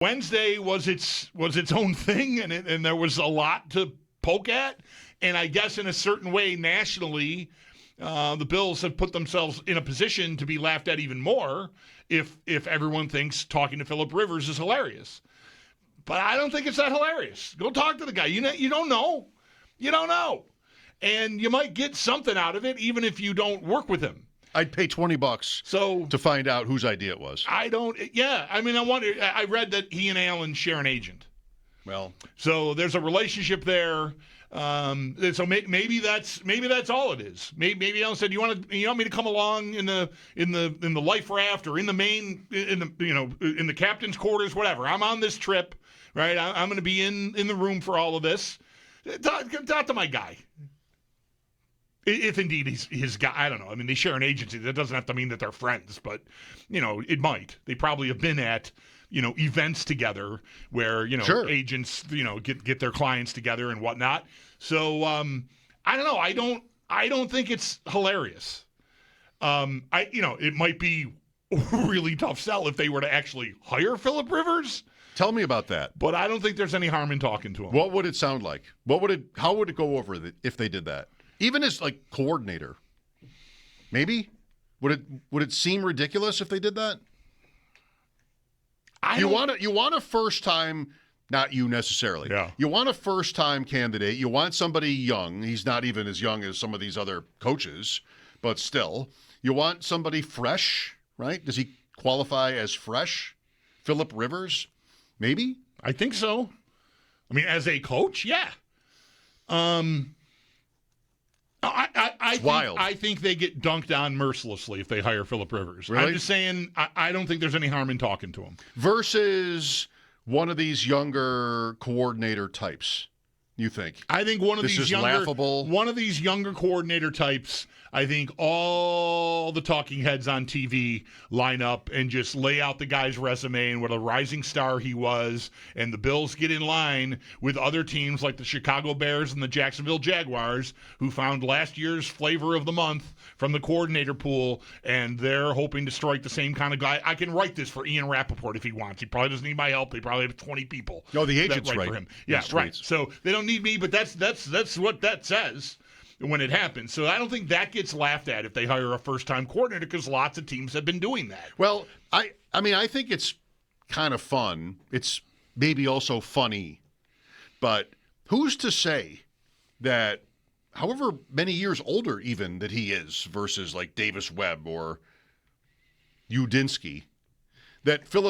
Wednesday was its own thing, and there was a lot to poke at. And I guess in a certain way, nationally, the Bills have put themselves in a position to be laughed at even more if everyone thinks talking to Phillip Rivers is hilarious. But I don't think it's that hilarious. Go talk to the guy. You don't know. You don't know. And you might get something out of it, even if you don't work with him. I'd pay $20 to find out whose idea it was. I read that he and Allen share an agent. Well, so there's a relationship there. So maybe that's all it is. Maybe Allen said, "You want me to come along in the life raft or in the main in the captain's quarters, whatever. I'm on this trip, right? I'm going to be in the room for all of this. Talk to my guy." If indeed he's his guy, I don't know. I mean, they share an agency. That doesn't have to mean that they're friends, but it might. They probably have been at events together where sure. agents get their clients together and whatnot. So I don't know. I don't think it's hilarious. It might be a really tough sell if they were to actually hire Phillip Rivers. Tell me about that. But I don't think there's any harm in talking to him. What would it sound like? How would it go over if they did that? Even as coordinator, maybe would it seem ridiculous if they did that? You want a first time, not you necessarily. Yeah. You want a first time candidate. You want somebody young. He's not even as young as some of these other coaches, but still, you want somebody fresh, right? Does he qualify as fresh? Phillip Rivers, maybe. I think so. I mean, as a coach, yeah. I think they get dunked on mercilessly if they hire Phillip Rivers. Really? I'm just saying I don't think there's any harm in talking to him. Versus one of these younger coordinator types, you think? I think one of these younger coordinator types, I think all the talking heads on TV line up and just lay out the guy's resume and what a rising star he was, and the Bills get in line with other teams like the Chicago Bears and the Jacksonville Jaguars, who found last year's flavor of the month from the coordinator pool, and they're hoping to strike the same kind of guy. I can write this for Ian Rappaport if he wants. He probably doesn't need my help. They probably have 20 people. No, the agent's right for him. Yeah, right. So they don't need me, but that's what that says when it happens. So I don't think that gets laughed at if they hire a first-time coordinator, because lots of teams have been doing that. Well, I think it's kind of fun. It's maybe also funny. But who's to say that however many years older even that he is versus like Davis Webb or Udinsky, that Phillip